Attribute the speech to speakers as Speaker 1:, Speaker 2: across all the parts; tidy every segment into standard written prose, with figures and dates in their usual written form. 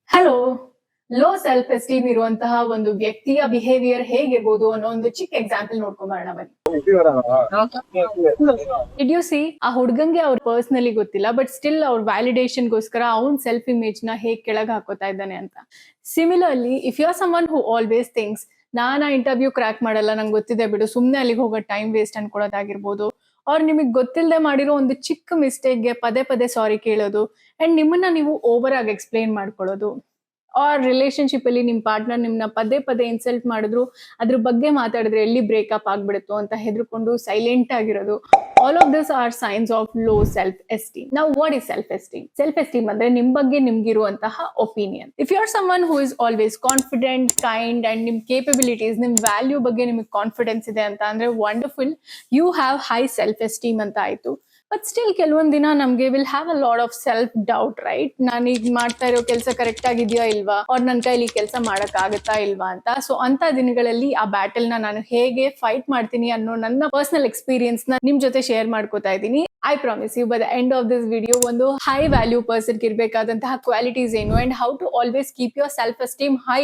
Speaker 1: Hello. Low self esteem ಇರುವಂತಹ ಒಂದು ವ್ಯಕ್ತಿಯ ಬಿಹೇವಿಯರ್ ಹೇಗಿರ್ಬೋದು ಅನ್ನೋ ಒಂದು ಚಿಕ್ಕ ಎಕ್ಸಾಂಪಲ್ ನೋಡ್ಕೊಂಬರೋಣ ಬನ್ನಿ. ಡಿಡ್ ಯು ಸಿ ಆ ಹುಡ್ಗಂಗೆ ಅವ್ರ ಪರ್ಸನಲಿ ಗೊತ್ತಿಲ್ಲ, ಬಟ್ ಸ್ಟಿಲ್ ಅವ್ರ ವ್ಯಾಲಿಡೇಷನ್ಗೋಸ್ಕರ ಅವ್ನ್ ಸೆಲ್ಫ್ ಇಮೇಜ್ ನ ಹೇಗ್ ಕೆಳಗ್ ಹಾಕೋತಾ ಇದ್ದಾನೆ ಅಂತ. Similarly if you are someone who always thinks ನಾನ್ ಆ ಇಂಟರ್ವ್ಯೂ ಕ್ರ್ಯಾಕ್ ಮಾಡಲ್ಲ, ನಂಗೆ ಗೊತ್ತಿದೆ ಬಿಡು, ಸುಮ್ನೆ ಅಲ್ಲಿಗೆ ಹೋಗೋ ಟೈಮ್ ವೇಸ್ಟ್ ಅನ್ಕೊಳೋದಾಗಿರ್ಬೋದು, ಅವ್ರು ನಿಮಗೆ ಗೊತ್ತಿಲ್ಲದೆ ಮಾಡಿರೋ ಒಂದು ಚಿಕ್ಕ ಮಿಸ್ಟೇಕ್ಗೆ ಪದೇ ಪದೇ ಸಾರಿ ಕೇಳೋದು ಅಂಡ್ ನಿಮ್ಮನ್ನ ನೀವು ಓವರ್ ಆಗಿ ಎಕ್ಸ್ಪ್ಲೇನ್ ಮಾಡ್ಕೊಳ್ಳೋದು, ಆರ್ ರಿಲೇಶನ್ಶಿಪ್ ಅಲ್ಲಿ ನಿಮ್ ಪಾರ್ಟ್ನರ್ ನಿಮ್ನ ಪದೇ ಪದೇ ಇನ್ಸಲ್ಟ್ ಮಾಡಿದ್ರು ಅದ್ರ ಬಗ್ಗೆ ಮಾತಾಡಿದ್ರೆ ಎಲ್ಲಿ ಬ್ರೇಕಪ್ ಆಗ್ಬಿಡುತ್ತೋ ಅಂತ ಹೆದರ್ಕೊಂಡು ಸೈಲೆಂಟ್ ಆಗಿರೋದು. All of this are signs of low self esteem. ನಾವು what is self esteem? Self esteem ಅಂದ್ರೆ ನಿಮ್ ಬಗ್ಗೆ ನಿಮ್ಗಿರುವಂತಹ opinion. If you are someone who is always confident, kind and ನಿಮ್ ಕೇಪಬಿಲಿಟೀಸ್, ನಿಮ್ ವ್ಯಾಲ್ಯೂ ಬಗ್ಗೆ ನಿಮಗೆ ಕಾನ್ಫಿಡೆನ್ಸ್ ಇದೆ ಅಂತ ಅಂದ್ರೆ wonderful, you have high self esteem ಅಂತ ಆಯ್ತು. ಬಟ್ ಸ್ಟಿಲ್ ಕೆಲವೊಂದ್ ದಿನ ನಮ್ಗೆ will have a lot of self doubt, right? ನಾನು ಈಗ ಮಾಡ್ತಾ ಇರೋ ಕೆಲಸ ಕರೆಕ್ಟ್ ಆಗಿದೆಯಾ ಇಲ್ವಾ, ಅವ್ರ ನನ್ನ ಕೈಲಿ ಕೆಲಸ ಮಾಡಕ್ ಆಗತ್ತಾ ಇಲ್ವಾ ಅಂತ. ಸೊ ಅಂತ ದಿನಗಳಲ್ಲಿ ಆ ಬ್ಯಾಟಲ್ ನ ನಾನು ಹೇಗೆ ಫೈಟ್ ಮಾಡ್ತೀನಿ ಅನ್ನೋ ನನ್ನ ಪರ್ಸನಲ್ ಎಕ್ಸ್ಪೀರಿಯನ್ಸ್ ನ ನಿಮ್ ಜೊತೆ ಶೇರ್ ಮಾಡ್ಕೋತಾ ಇದ್ದೀನಿ. I promise you by the end of this video ಒಂದು ಹೈ ವ್ಯಾಲ್ಯೂ ಪರ್ಸನ್ ಇರ್ಬೇಕಾದಂತಹ ಕ್ವಾಲಿಟೀಸ್ ಏನು and how to always keep your self esteem high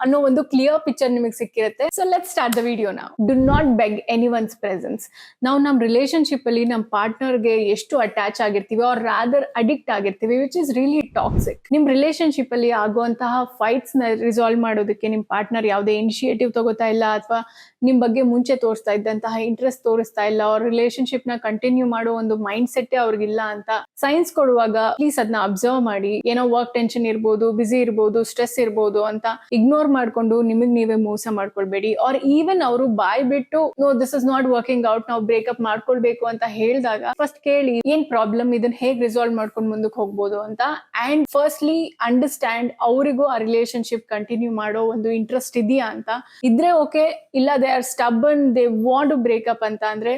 Speaker 1: ಅನ್ನೋ ಒಂದು ಕ್ಲಿಯರ್ ಪಿಕ್ಚರ್ ನಿಮಗೆ ಸಿಕ್ಕಿರುತ್ತೆ. So let's start the video now. Do not beg anyone's presence. ನಾವು ನಮ್ಮ relationship ಅಲ್ಲಿ ನಮ್ಮ ಪಾರ್ಟ್ನರ್ಗೆ ಎಷ್ಟು ಅಟ್ಯಾಚ್ ಆಗಿರ್ತೀವಿ ಆರ್ ರಾದರ್ ಅಡಿಕ್ಟ್ ಆಗಿರ್ತೀವಿ, ವಿಚ್ ಇಸ್ ರಿಯಲಿ ಟಾಕ್ಸಿಕ್. ನಿಮ್ ರಿಲೇಶನ್ಶಿಪ್ ಅಲ್ಲಿ ಆಗುವಂತಹ ಫೈಟ್ಸ್ ನ ರಿಸಾಲ್ವ್ ಮಾಡೋದಕ್ಕೆ ನಿಮ್ ಪಾರ್ಟ್ನರ್ ಯಾವುದೇ ಇನಿಷಿಯೇಟಿವ್ ತಗೋತಾ ಇಲ್ಲ, ಅಥವಾ ನಿಮ್ ಬಗ್ಗೆ ಮುಂಚೆ ತೋರಿಸ್ತಾ ಇದ್ದಂತಹ ಇಂಟ್ರೆಸ್ಟ್ ತೋರಿಸ್ತಾ ಇಲ್ಲ, ಅವ್ರ ರಿಲೇಶನ್ಶಿಪ್ ನ ಕಂಟಿನ್ಯೂ ಮಾಡೋ ಒಂದು ಮೈಂಡ್ ಸೆಟ್ ಅವ್ರಿಗಿಲ್ಲ ಅಂತ ಸೈನ್ಸ್ ಕೊಡುವಾಗ ಪ್ಲೀಸ್ ಅದನ್ನ ಅಬ್ಸರ್ವ್ ಮಾಡಿ. ಏನೋ ವರ್ಕ್ ಟೆನ್ಷನ್ ಇರ್ಬೋದು, ಬಿಸಿ ಇರ್ಬೋದು, ಸ್ಟ್ರೆಸ್ ಇರ್ಬೋದು ಅಂತ ಇಗ್ನೋರ್ ಮಾಡ್ಕೊಂಡು ನಿಮಗ್ ನೀವೇ ಮೋಸ ಮಾಡ್ಕೊಳ್ಬೇಡಿ. ಆರ್ ಈವನ್ ಅವರು ಬಾಯ್ ಬಿಟ್ಟು no this is not working out, ನಾವು ಬ್ರೇಕಪ್ ಮಾಡ್ಕೊಳ್ಬೇಕು ಅಂತ ಹೇಳಿದಾಗ ಫಸ್ಟ್ ಕೇಳಿ ಏನ್ ಪ್ರಾಬ್ಲಮ್, ಇದನ್ನ ಹೇಗ್ ರಿಸಾಲ್ವ್ ಮಾಡ್ಕೊಂಡು ಮುಂದಕ್ಕೆ ಹೋಗ್ಬೋದು ಅಂತ. ಅಂಡ್ ಫಸ್ಟ್ಲಿ ಅಂಡರ್ಸ್ಟ್ಯಾಂಡ್ ಅವರಿಗೂ ಆ ರಿಲೇಶನ್ಶಿಪ್ ಕಂಟಿನ್ಯೂ ಮಾಡೋ ಒಂದು ಇಂಟ್ರೆಸ್ಟ್ ಇದೆಯಾ ಅಂತ. ಇದ್ರೆ ಓಕೆ, ಇಲ್ಲ they are stubborn, they want to break up ಅಂತ ಅಂದ್ರೆ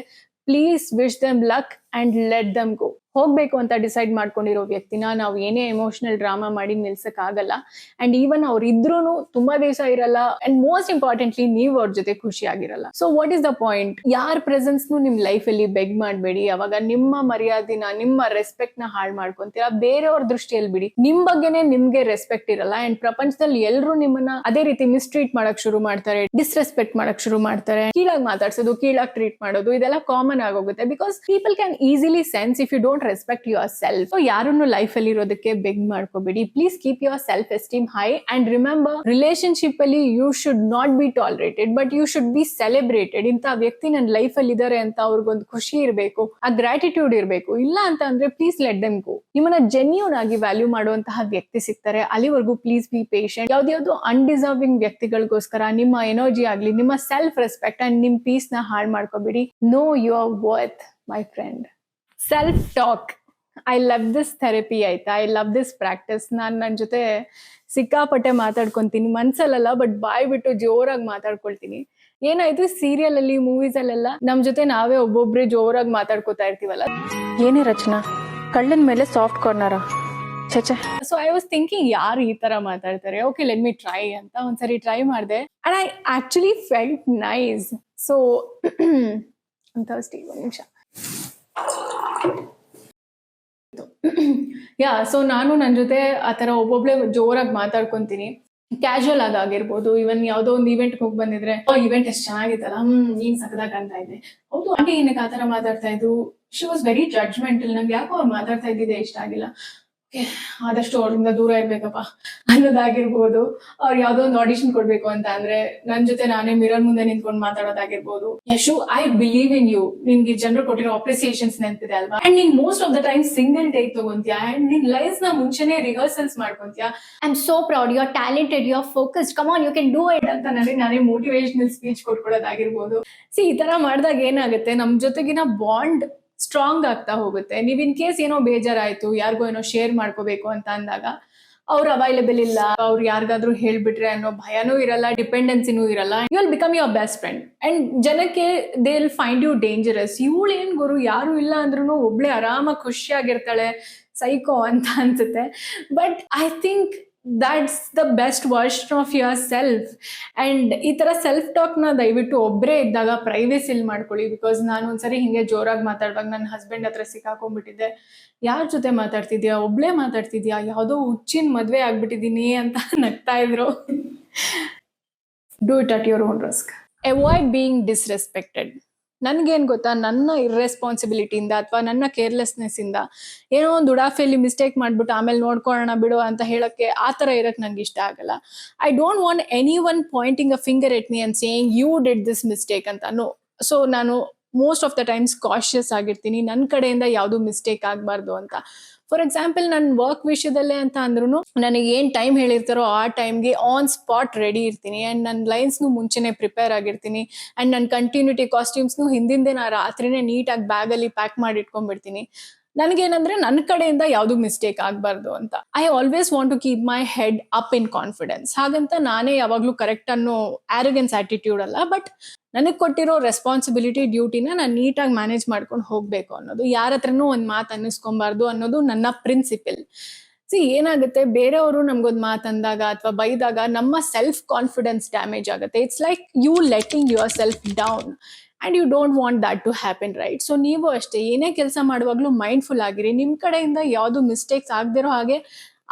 Speaker 1: please wish them luck and let them go. ಹೋಗ್ಬೇಕು ಅಂತ ಡಿಸೈಡ್ ಮಾಡ್ಕೊಂಡಿರೋ ವ್ಯಕ್ತಿನ ನಾವು ಏನೇ ಎಮೋಷನಲ್ ಡ್ರಾಮಾ ಮಾಡಿ ನಿಲ್ಸಕ್ ಆಗಲ್ಲ. ಅಂಡ್ ಈವನ್ ಅವ್ರು ಇದ್ರೂನು ತುಂಬಾ ದಿವಸ ಇರಲ್ಲ. ಅಂಡ್ ಮೋಸ್ಟ್ ಇಂಪಾರ್ಟೆಂಟ್ಲಿ ನೀವು ಅವ್ರ ಜೊತೆ ಖುಷಿಯಾಗಿರಲ್ಲ. So what is the point? ಯಾರ ಪ್ರೆಸೆನ್ಸ್ ನಿಮ್ ಲೈಫ್ ಅಲ್ಲಿ ಬೆಗ್ ಮಾಡಬೇಡಿ. ಅವಾಗ ನಿಮ್ಮ ಮರ್ಯಾದಿನ, ನಿಮ್ಮ ರೆಸ್ಪೆಕ್ಟ್ ನ ಹಾಳು ಮಾಡ್ಕೊಂತೀರಾ. ಬೇರೆಯವ್ರ ದೃಷ್ಟಿಯಲ್ಲಿ ಬಿಡಿ, ನಿಮ್ ಬಗ್ಗೆನೆ ನಿಮ್ಗೆ ರೆಸ್ಪೆಕ್ಟ್ ಇರಲ್ಲ. ಅಂಡ್ ಪ್ರಪಂಚದಲ್ಲಿ ಎಲ್ಲರೂ ನಿಮ್ಮನ್ನ ಅದೇ ರೀತಿ ಮಿಸ್ಟ್ರೀಟ್ ಮಾಡಕ್ ಶುರು ಮಾಡ್ತಾರೆ, ಡಿಸ್ರೆಸ್ಪೆಕ್ಟ್ ಮಾಡಕ್ ಶುರು ಮಾಡ್ತಾರೆ, ಕೀಳಾಗಿ ಮಾತಾಡ್ಸೋದು, ಕೀಳಾಗಿ ಟ್ರೀಟ್ ಮಾಡೋದು, ಇದೆಲ್ಲ ಕಾಮನ್ ಆಗೋಗುತ್ತೆ. Because people can easily sense if you don't respect yourself. So ಯಾರನ್ನು ಲೈಫ್ ಅಲ್ಲಿ ಇರೋದಕ್ಕೆ ಬೆಗ್ ಮಾಡ್ಕೋಬೇಡಿ. Please keep your self esteem high and remember, relationship ಅಲ್ಲಿ you should not be tolerated but you should be celebrated. ಇಂತ ವ್ಯಕ್ತಿ ನನ್ನ life ಅಲ್ಲಿ ಇದಾರೆ ಅಂತ ಅವ್ರಿಗೊಂದು ಖುಷಿ ಇರಬೇಕು, ಆ ಗ್ರಾಟಿಟ್ಯೂಡ್ ಇರಬೇಕು. ಇಲ್ಲ ಅಂತ ಅಂದ್ರೆ ಪ್ಲೀಸ್ ಲೆಟ್ ದೆಮ್ ಗೋ. ನಿಮ್ಮನ್ನ ಜೆನ್ಯೂನ್ ಆಗಿ ವ್ಯಾಲ್ಯೂ ಮಾಡುವಂತಹ ವ್ಯಕ್ತಿ ಸಿಗ್ತಾರೆ, ಅಲ್ಲಿವರೆಗೂ ಪ್ಲೀಸ್ ಬಿ ಪೇಷಂಟ್. ಯಾವ್ದ್ಯಾವ್ದು ಅನ್ಡಿಸರ್ವಿಂಗ್ ವ್ಯಕ್ತಿಗಳಿಗೋಸ್ಕರ ನಿಮ್ಮ ಎನರ್ಜಿ ಆಗ್ಲಿ, ನಿಮ್ಮ ಸೆಲ್ಫ್ ರೆಸ್ಪೆಕ್ಟ್ ಅಂಡ್ ನಿಮ್ ಪೀಸ್ ನ ಹಾಳು ಮಾಡ್ಕೋಬೇಡಿ. Know your worth my friend. Self talk, I love this therapy, ಆಯ್ತಾ? I love this practice. ನಾನು ನನ್ನ ಜೊತೆ ಸಿಕ್ಕಾಪಟ್ಟೆ ಮಾತಾಡ್ಕೊಂತೀನಿ, ಮನ್ಸಲ್ಲ ಬಟ್ ಬಾಯ್ ಬಿಟ್ಟು ಜೋರಾಗಿ ಮಾತಾಡ್ಕೊಳ್ತೀನಿ. ಏನಾಯ್ತು, ಸೀರಿಯಲ್ ಅಲ್ಲಿ, ಮೂವೀಸ್ ಅಲ್ಲೆಲ್ಲ ನಮ್ ಜೊತೆ ನಾವೇ ಒಬ್ಬೊಬ್ರೆ ಜೋರಾಗಿ ಮಾತಾಡ್ಕೋತಾ ಇರ್ತೀವಲ್ಲ.
Speaker 2: ಏನೇ ರಚನಾ, ಕಳ್ಳನ್ ಮೇಲೆ ಸಾಫ್ಟ್ ಕಾರ್ನರ? ಚಚೆ.
Speaker 1: ಸೊ ಐ ವಾಸ್ ಥಿಂಕಿಂಗ್ ಯಾರು ಈ ತರ ಮಾತಾಡ್ತಾರೆ, ಓಕೆ ಲೆಟ್ ಮಿ ಟ್ರೈ ಅಂತ ಒಂದ್ಸರಿ ಟ್ರೈ ಮಾಡಿದೆ and I actually felt nice. So thirsty, ಒಂದು ನಿಮಿಷ. ಯಾ, ಸೊ ನಾನು ನನ್ನ ಜೊತೆ ಆತರ ಒಬ್ಬೊಬ್ಳೆ ಜೋರಾಗಿ ಮಾತಾಡ್ಕೊಂತೀನಿ. ಕ್ಯಾಶುವಲ್ ಆಗಿರ್ಬೋದು, ಇವನ್ ಯಾವ್ದೋ ಒಂದು ಇವೆಂಟ್ ಹೋಗಿ ಬಂದಿದ್ರೆ, ಇವೆಂಟ್ ಎಷ್ಟು ಚೆನ್ನಾಗಿತ್ತಲ್ಲ, ನೀನ್ ಸಕದಾಗ ಅಂತ ಇದೆ. ಹೌದು ಆಂಟಿ ಏನಕ್ಕೆ ಆತರ ಮಾತಾಡ್ತಾ ಇದ್ರು, ಶಿ ವಾಸ್ ವೆರಿ ಜಡ್ಜ್ಮೆಂಟಲ್. ನಂಗೆ ಯಾಕೋ ಅವ್ರು ಮಾತಾಡ್ತಾ ಇದ್ದಿದೆ ಇಷ್ಟ ಆಗಿಲ್ಲ, ಆದಷ್ಟು ಅವ್ರಿಂದ ದೂರ ಇರ್ಬೇಕಪ್ಪ ಅನ್ನೋದಾಗಿರ್ಬೋದು. ಅವ್ರು ಯಾವ್ದೋ ಒಂದು ಆಡಿಷನ್ ಕೊಡ್ಬೇಕು ಅಂತ ಅಂದ್ರೆ ನನ್ ಜೊತೆ ನಾನೇ ಮಿರರ್ ಮುಂದೆ ನಿಂತ್ಕೊಂಡು ಮಾತಾಡೋದಾಗಿರ್ಬೋದು. Yashu, I believe in you. ನಿನ್ಗೆ ಜನರು ಕೊಟ್ಟಿರೋ ಅಪ್ರಿಸಿಯೇಷನ್ಸ್ ನೆನಪಿದೆ ಅಲ್ವಾ? ಅಂಡ್ ನೀನ್ most of the time single take ತಗೊಂತೀಯ ಅಂಡ್ ನಿನ್ ಲೈಫ್ ನ ಮುಂಚೆನೆ ರಿಹರ್ಸಲ್ಸ್ ಮಾಡ್ಕೊಂತೀಯ. I am so proud, you are talented, you are focused, come on you can do it ಅಂತ ನಾನೇ ಮೋಟಿವೇಶನಲ್ ಸ್ಪೀಚ್ ಕೊಟ್ಕೊಡೋದಾಗಿರ್ಬೋದು. ಸಿ ಈ ತರ ಮಾಡಿದಾಗ ಏನಾಗುತ್ತೆ, ನಮ್ ಜೊತೆಗಿನ ಬಾಂಡ್ ಸ್ಟ್ರಾಂಗ್ ಆಗ್ತಾ ಹೋಗುತ್ತೆ. ನೀವ್ ಇನ್ ಕೇಸ್ ಏನೋ ಬೇಜಾರಾಯ್ತು, ಯಾರಿಗೋ ಏನೋ ಶೇರ್ ಮಾಡ್ಕೋಬೇಕು ಅಂತ ಅಂದಾಗ ಅವ್ರು ಅವೈಲೇಬಲ್ ಇಲ್ಲ, ಅವ್ರು ಯಾರಿಗಾದ್ರೂ ಹೇಳ್ಬಿಟ್ರೆ ಅನ್ನೋ ಭಯನೂ ಇರಲ್ಲ, ಡಿಪೆಂಡೆನ್ಸಿನೂ ಇರಲ್ಲ. You will become your best friend and ಜನಕ್ಕೆ they will find you dangerous. ಇವಳು ಏನ್ ಗುರು, ಯಾರು ಇಲ್ಲ ಅಂದ್ರೂ ಒಬ್ಳೆ ಆರಾಮಾಗಿ ಖುಷಿಯಾಗಿರ್ತಾಳೆ, ಸೈಕೋ ಅಂತ ಅನ್ಸುತ್ತೆ. But I think that's the best version of yourself. And ಈ ತರ ಸೆಲ್ಫ್ ಟಾಕ್ ನ ದಯವಿಟ್ಟು ಒಬ್ಬರೇ ಇದ್ದಾಗ ಪ್ರೈವೇಸಿಲ್ ಮಾಡ್ಕೊಳ್ಳಿ. ಬಿಕಾಸ್ ನಾನು ಒಂದ್ಸರಿ ಹಿಂಗೆ ಜೋರಾಗಿ ಮಾತಾಡುವಾಗ ನನ್ನ ಹಸ್ಬೆಂಡ್ ಹತ್ರ ಸಿಕ್ಕಾಕೊಂಡ್ಬಿಟ್ಟಿದ್ದೆ. ಯಾರ ಜೊತೆ ಮಾತಾಡ್ತಿದ್ಯಾ, ಒಬ್ಳೇ ಮಾತಾಡ್ತಿದ್ಯಾ, ಯಾವುದೋ ಹುಚ್ಚಿನ ಮದ್ವೆ ಆಗ್ಬಿಟ್ಟಿದೀನಿ ಅಂತ ನಗ್ತಾ ಇದ್ರು. Do it at your own risk. Avoid being disrespected. ನನ್ಗೇನ್ ಗೊತ್ತಾ, ನನ್ನ ಇರ್ರೆಸ್ಪಾನ್ಸಿಬಿಲಿಟಿಯಿಂದ ಅಥವಾ ನನ್ನ ಕೇರ್ಲೆಸ್ನೆಸ್ ಇಂದ ಏನೋ ಒಂದು ಉಡಾಫೆಯಲ್ಲಿ ಮಿಸ್ಟೇಕ್ ಮಾಡ್ಬಿಟ್ಟು ಆಮೇಲೆ ನೋಡ್ಕೊಳ್ಳೋಣ ಬಿಡು ಅಂತ ಹೇಳಕ್ಕೆ ಆ ಥರ ಇರಕ್ಕೆ ನಂಗೆ ಇಷ್ಟ ಆಗಲ್ಲ. I don't want any one pointing a finger at me and saying you did this mistake ಅಂತ. ನೋ. ಸೊ ನಾನು most of the times cautious ಆಗಿರ್ತೀನಿ, ನನ್ನ ಕಡೆಯಿಂದ ಯಾವುದು ಮಿಸ್ಟೇಕ್ ಆಗಬಾರ್ದು ಅಂತ. ಫಾರ್ ಎಕ್ಸಾಂಪಲ್, ನನ್ನ ವರ್ಕ್ ವಿಷಯದಲ್ಲೇ ಅಂತ ಅಂದ್ರೂ ನನಗೆ ಏನು ಟೈಮ್ ಹೇಳಿರ್ತಾರೋ ಆ ಟೈಮ್ಗೆ ಆನ್ ಸ್ಪಾಟ್ ರೆಡಿ ಇರ್ತೀನಿ. ಆ್ಯಂಡ್ ನನ್ನ ಲೈನ್ಸ್ನು ಮುಂಚೆನೇ ಪ್ರಿಪೇರ್ ಆಗಿರ್ತೀನಿ. ಆ್ಯಂಡ್ ನನ್ನ ಕಂಟಿನ್ಯೂಟಿ ಕಾಸ್ಟ್ಯೂಮ್ಸ್ನು ಹಿಂದಿಂದೆ ನಾ ರಾತ್ರಿನೇ ನೀಟಾಗಿ ಬ್ಯಾಗಲ್ಲಿ ಪ್ಯಾಕ್ ಮಾಡಿ ಇಟ್ಕೊಂಡ್ಬಿಡ್ತೀನಿ. ನನಗೇನಂದ್ರೆ ನನ್ನ ಕಡೆಯಿಂದ ಯಾವುದು ಮಿಸ್ಟೇಕ್ ಆಗಬಾರ್ದು ಅಂತ. I always want to keep my head up in confidence. ಹಾಗಂತ ನಾನೇ ಯಾವಾಗಲೂ ಕರೆಕ್ಟ್ ಅನ್ನೋ ಆ್ಯರೋಗೆನ್ಸ್ ಆಟಿಟ್ಯೂಡ್ ಅಲ್ಲ, ಬಟ್ ನನಗೆ ಕೊಟ್ಟಿರೋ ರೆಸ್ಪಾನ್ಸಿಬಿಲಿಟಿ, ಡ್ಯೂಟಿನ ನಾನು ನೀಟಾಗಿ ಮ್ಯಾನೇಜ್ ಮಾಡ್ಕೊಂಡು ಹೋಗಬೇಕು ಅನ್ನೋದು, ಯಾರ ಹತ್ರನೂ ಒಂದು ಮಾತು ಅನ್ನಿಸ್ಕೊಬಾರ್ದು ಅನ್ನೋದು ನನ್ನ ಪ್ರಿನ್ಸಿಪಲ್. ಏನಾಗುತ್ತೆ, ಬೇರೆಯವರು ನಮ್ಗೊಂದು ಮಾತು ಅಂದಾಗ ಅಥವಾ ಬೈದಾಗ ನಮ್ಮ ಸೆಲ್ಫ್ ಕಾನ್ಫಿಡೆನ್ಸ್ ಡ್ಯಾಮೇಜ್ ಆಗುತ್ತೆ. It's like you letting yourself down and you don't want that to happen, right? So ನೀವು ಅಷ್ಟೇ, ಏನೇ ಕೆಲಸ ಮಾಡುವಾಗಲೂ ಮೈಂಡ್ಫುಲ್ ಆಗಿರಿ. ನಿಮ್ಮ ಕಡೆಯಿಂದ ಯಾವುದು ಮಿಸ್ಟೇಕ್ಸ್ ಆಗದಿರೋ ಹಾಗೆ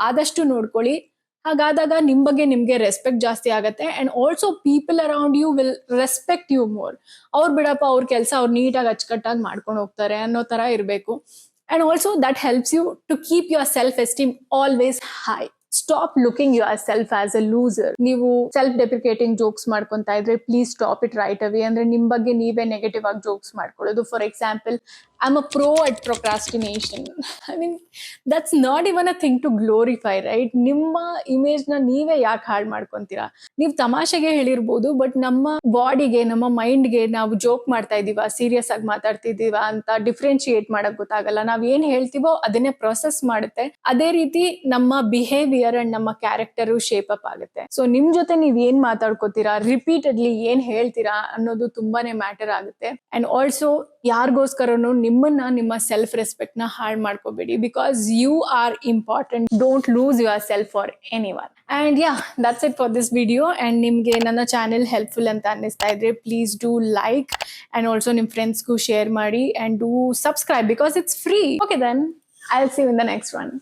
Speaker 1: ಆದಷ್ಟು ನೋಡ್ಕೊಳ್ಳಿ. ಹಾಗಾದಾಗ ನಿಮ್ಮ ಬಗ್ಗೆ ನಿಮಗೆ ರೆಸ್ಪೆಕ್ಟ್ ಜಾಸ್ತಿ ಆಗುತ್ತೆ. And also people around you will respect you more. ಅವ್ರು ಬಿಡಪ್ಪ, ಅವ್ರ ಕೆಲಸ ಅವ್ರು ನೀಟಾಗಿ ಅಚ್ಚುಕಟ್ಟಾಗಿ ಮಾಡ್ಕೊಂಡು ಹೋಗ್ತಾರೆ ಅನ್ನೋ ಥರ ಇರಬೇಕು. And also that helps you to keep your self esteem always high. Stop looking yourself as a loser. ನೀವು ಸೆಲ್ಫ್ ಡೆಪ್ರಿಕೇಟಿಂಗ್ ಜೋಕ್ಸ್ ಮಾಡ್ಕೊಂತಾ ಇದ್ರೆ please stop it right away. ಅಂದ್ರೆ ನಿಮ್ಮ ಬಗ್ಗೆ ನೀವೇ ನೆಗೆಟಿವ್ ಆಗಿ ಜೋಕ್ಸ್ ಮಾಡ್ಕೊಳ್ಳೋದು. For example, I am a pro at procrastination. I mean that's not even a thing to glorify, right? ನಿಮ್ಮ ಇಮೇಜ್ನ ನೀವೇ ಯಾಕೆ ಹಾಳು ಮಾಡ್ಕೊಂತೀರಾ? ನೀವು ತಮಾಷೆಗೆ ಹೇಳಿರ್ಬೋದು, ಬಟ್ ನಮ್ಮ ಬಾಡಿಗೆ, ನಮ್ಮ ಮೈಂಡ್ಗೆ ನಾವು ಜೋಕ್ ಮಾಡ್ತಾ ಇದೀವ, ಸೀರಿಯಸ್ ಆಗಿ ಮಾತಾಡ್ತಿದೀವ ಅಂತ ಡಿಫ್ರೆನ್ಶಿಯೇಟ್ ಮಾಡಕ್ ಗೊತ್ತಾಗಲ್ಲ. ನಾವ್ ಏನ್ ಹೇಳ್ತೀವೋ ಅದನ್ನೇ ಪ್ರೊಸೆಸ್ ಮಾಡುತ್ತೆ. ಅದೇ ರೀತಿ ನಮ್ಮ ಬಿಹೇವಿಯರ್ ಅಂಡ್ ನಮ್ಮ ಕ್ಯಾರೆಕ್ಟರ್ ಶೇಪ್ ಅಪ್ ಆಗುತ್ತೆ. ಸೊ ನಿಮ್ ಜೊತೆ ನೀವ್ ಏನ್ ಮಾತಾಡ್ಕೋತೀರಾ, ರಿಪೀಟೆಡ್ಲಿ ಏನ್ ಹೇಳ್ತೀರಾ ಅನ್ನೋದು ತುಂಬಾನೇ ಮ್ಯಾಟರ್ ಆಗುತ್ತೆ. ಅಂಡ್ ಆಲ್ಸೋ ಯಾರಿಗೋಸ್ಕರನು ನಿಮ್ಮನ್ನ, ನಿಮ್ಮ ಸೆಲ್ಫ್ ರೆಸ್ಪೆಕ್ಟ್ ನ ಹಾಳು ಮಾಡ್ಕೋಬೇಡಿ. Because you are important. Don't lose yourself for anyone. And yeah, that's it for this video. And ನಿಮ್ಗೆ ನನ್ನ ಚಾನೆಲ್ ಹೆಲ್ಪ್ಫುಲ್ ಅಂತ ಅನ್ನಿಸ್ತಾ ಇದ್ರೆ please do like and also ನಿಮ್ ಫ್ರೆಂಡ್ಸ್ಗೂ ಶೇರ್ ಮಾಡಿ. And do subscribe because it's free. Okay then, I will see you in the next one.